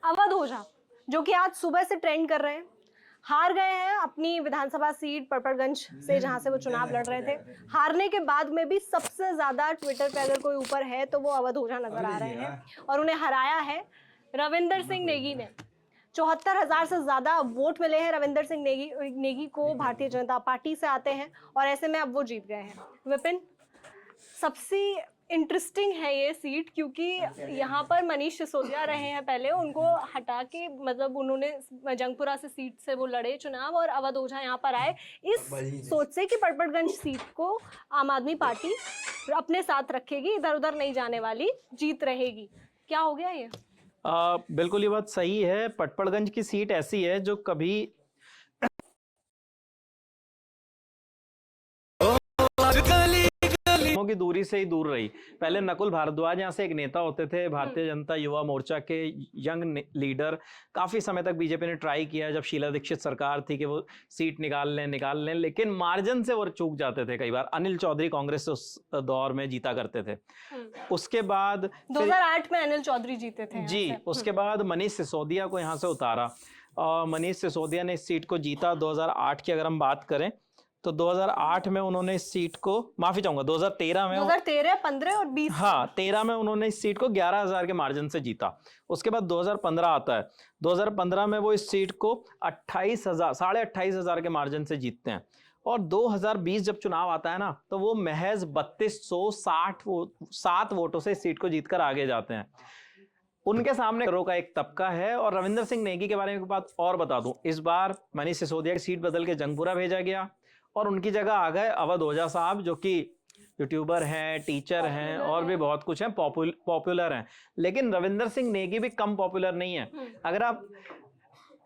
अवध ओझा जो कि आज सुबह से ट्रेंड कर रहे हैं, हार गए हैं अपनी विधानसभा सीट पड़पड़गंज से जहां से वो चुनाव लड़ रहे थे। हारने के बाद में भी सबसे ज्यादा ट्विटर पे अगर कोई ऊपर है तो वो अवध ओझा नजर आ रहे हैं और उन्हें हराया है रविंदर सिंह नेगी ने। 74,000 से ज्यादा वोट मिले हैं रविंदर सिंह नेगी को, भारतीय जनता पार्टी से आते हैं और ऐसे में अब वो जीत गए हैं। विपिन, सबसे इंटरेस्टिंग है ये सीट क्योंकि यहाँ पर मनीष सिसोदिया रहे हैं पहले, उनको हटा के मतलब उन्होंने जंगपुरा से सीट से वो लड़े चुनाव और अवध ओझा यहाँ पर आए इस सोच से कि पड़पड़गंज सीट को आम आदमी पार्टी अपने साथ रखेगी, इधर उधर नहीं जाने वाली, जीत रहेगी। क्या हो गया ये? बिल्कुल ये बात सही है। पड़पड़गंज की सीट ऐसी है जो कभी की दूरी से ही दूर रही। पहले नकुल भारद्वाज यहाँ से एक नेता होते थे, भारतीय जनता युवा मोर्चा के यंग लीडर। काफी समय तक बीजेपी ने ट्राई किया, जब शीला दीक्षित सरकार थी, कि वो सीट निकाल लें, लेकिन मार्जिन से वो चूक जाते थे कई बार। अनिल चौधरी कांग्रेस से उस दौर में जीता करते थे। उसके बाद 2008 में अनिल चौधरी जीते थे जी। उसके बाद मनीष सिसोदिया को यहाँ से उतारा और मनीष सिसोदिया ने इस सीट को जीता 2008 की अगर हम बात करें तो 2008 में उन्होंने इस सीट को, माफी चाहूंगा 2013 में, 2013, 15 और 20, हाँ 13 में उन्होंने इस सीट को 11,000 के मार्जिन से जीता। उसके बाद 2015 आता है। 2015 में वो इस सीट को 28,000 के मार्जिन से जीतते हैं। और 2020 जब चुनाव आता है ना, तो वो महज 3267 वोटों से इस सीट को जीतकर आगे जाते हैं। उनके सामने का एक तबका है। और रविंदर सिंह नेगी के बारे में एक बात और बता दूं, इस बार मनीष सिसोदिया की सीट बदल के जंगपुरा भेजा गया और उनकी जगह आ गए अवध ओझा साहब, जो कि यूट्यूबर हैं, टीचर हैं और भी बहुत कुछ हैं, पॉपुलर हैं। लेकिन रविंदर सिंह नेगी भी कम पॉपुलर नहीं है। अगर आप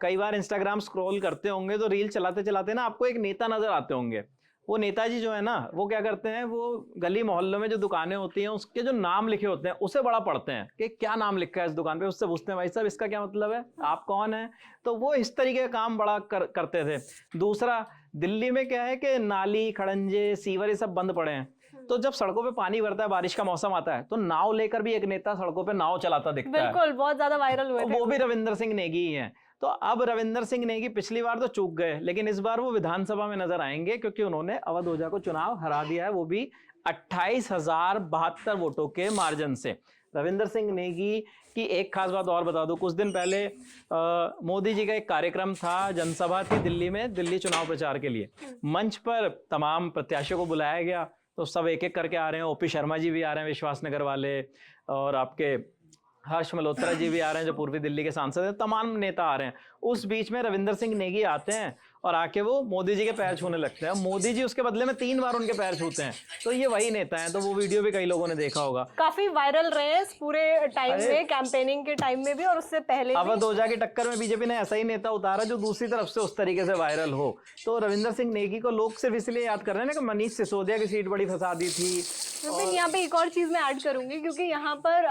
कई बार इंस्टाग्राम स्क्रॉल करते होंगे तो रील चलाते चलाते ना आपको एक नेता नजर आते होंगे। वो नेताजी जो है ना, वो क्या करते हैं, वो गली मोहल्लों में जो दुकानें होती हैं उसके जो नाम लिखे होते हैं उसे बड़ा पढ़ते हैं कि क्या नाम लिखा है इस दुकान पे। उससे पूछते हैं भाई साहब इसका क्या मतलब है, आप कौन है। तो वो इस तरीके का काम बड़ा करते थे। दूसरा, दिल्ली में क्या है कि नाली, खड़ंजे, सीवर ये सब बंद पड़े हैं। तो जब सड़कों पे पानी भरता है, बारिश का मौसम आता है, तो नाव लेकर भी एक नेता सड़कों पे नाव चलाता दिखता है। बिल्कुल, बहुत ज्यादा वायरल हुए थे। वो भी रविंदर सिंह नेगी ही है। तो अब रविंदर सिंह नेगी पिछली बार तो चूक गए, लेकिन इस बार वो विधानसभा में नजर आएंगे क्योंकि उन्होंने अवध ओझा को चुनाव हरा दिया है, वो भी 28,072 वोटों के मार्जिन से। रविंदर सिंह नेगी की एक खास बात और बता दूं, कुछ दिन पहले मोदी जी का एक कार्यक्रम था, जनसभा थी दिल्ली में, दिल्ली चुनाव प्रचार के लिए। मंच पर तमाम प्रत्याशियों को बुलाया गया, तो सब एक एक करके आ रहे हैं। ओपी शर्मा जी भी आ रहे हैं, विश्वास नगर वाले, और आपके हर्ष मल्होत्रा जी भी आ रहे हैं जो पूर्वी दिल्ली के सांसद हैं, तमाम नेता आ रहे हैं। उस बीच में रविंदर सिंह नेगी आते हैं और आके वो मोदी जी के पैर छूने लगते हैं। मोदी जी उसके बदले में 3 बार उनके पैर छूते हैं। तो ये वही नेता हैं। तो वो वीडियो भी कई लोगों ने देखा होगा, काफी वायरल रहे हैं इस पूरे टाइम में, कैंपेनिंग के टाइम में भी और उससे पहले भी। अवध ओझा की टक्कर में बीजेपी ने ऐसा ही नेता उतारा जो दूसरी तरफ से उस तरीके से वायरल हो। तो रविंदर सिंह नेगी को लोग सिर्फ इसलिए याद कर रहे हैं ना कि मनीष सिसोदिया की सीट बड़ी फंसा दी थी। यहाँ पे एक और चीज मैं ऐड करूंगी, क्योंकि यहाँ पर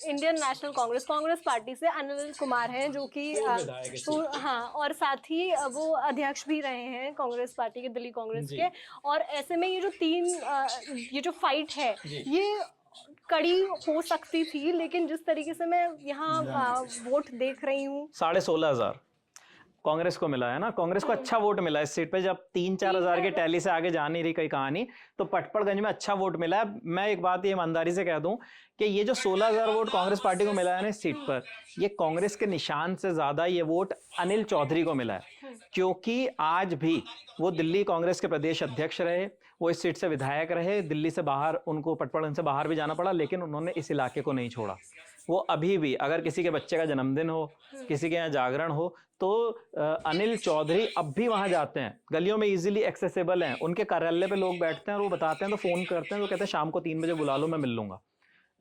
इंडियन नेशनल कांग्रेस पार्टी से अनिल कुमार हैं जो कि हाँ, और साथ ही वो अध्यक्ष भी रहे हैं कांग्रेस पार्टी के, दिल्ली कांग्रेस के। और ऐसे में ये जो ये जो फाइट है ये कड़ी हो सकती थी, लेकिन जिस तरीके से मैं यहाँ वोट देख रही हूँ, 16,500 कांग्रेस को मिला है ना। कांग्रेस को अच्छा वोट मिला है इस सीट पे। जब 3-4 हजार के टैली से आगे जा नहीं रही कई कहानी, तो पटपड़गंज में अच्छा वोट मिला है। मैं एक बात ये ईमानदारी से कह दूं कि ये जो 16,000 वोट कांग्रेस पार्टी को मिला है ना इस सीट पर, ये कांग्रेस के निशान से ज्यादा ये वोट अनिल चौधरी को मिला है, क्योंकि आज भी वो दिल्ली कांग्रेस के प्रदेश अध्यक्ष रहे, वो इस सीट से विधायक रहे। दिल्ली से बाहर उनको, पटपड़गंज से बाहर भी जाना पड़ा, लेकिन उन्होंने इस इलाके को नहीं छोड़ा। वो अभी भी, अगर किसी के बच्चे का जन्मदिन हो, किसी के यहाँ जागरण हो, तो अनिल चौधरी अब भी वहां जाते हैं। गलियों में इजीली एक्सेसिबल हैं, उनके कार्यालय पे लोग बैठते हैं और वो बताते हैं, तो फोन करते हैं, तो कहते हैं शाम को 3 बजे बुला लो, मैं मिल लूंगा।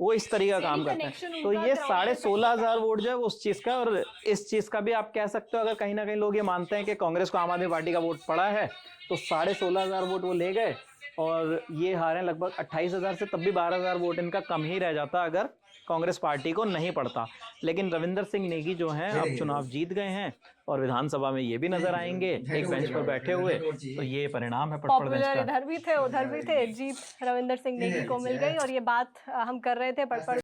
वो इस तरीके का काम करते हैं। तो ये 16,500 वोट जो है वो उस चीज का, और इस चीज का भी आप कह सकते हो, अगर कहीं ना कहीं लोग ये मानते हैं कि कांग्रेस को आम आदमी पार्टी का वोट पड़ा है, तो 16,500 वोट वो ले गए और ये हारे लगभग 28,000 से। तब भी 12,000 वोट इनका कम ही रह जाता अगर कांग्रेस पार्टी को नहीं पड़ता। लेकिन रविंदर सिंह नेगी जो हैं अब चुनाव जीत गए हैं और विधानसभा में ये भी नजर आएंगे एक बेंच पर बैठे हुए। तो ये परिणाम है पटपड़गंज का। इधर भी थे उधर भी थे, जीत रविंदर सिंह नेगी को मिल गई। और ये बात हम कर रहे थे पटपड़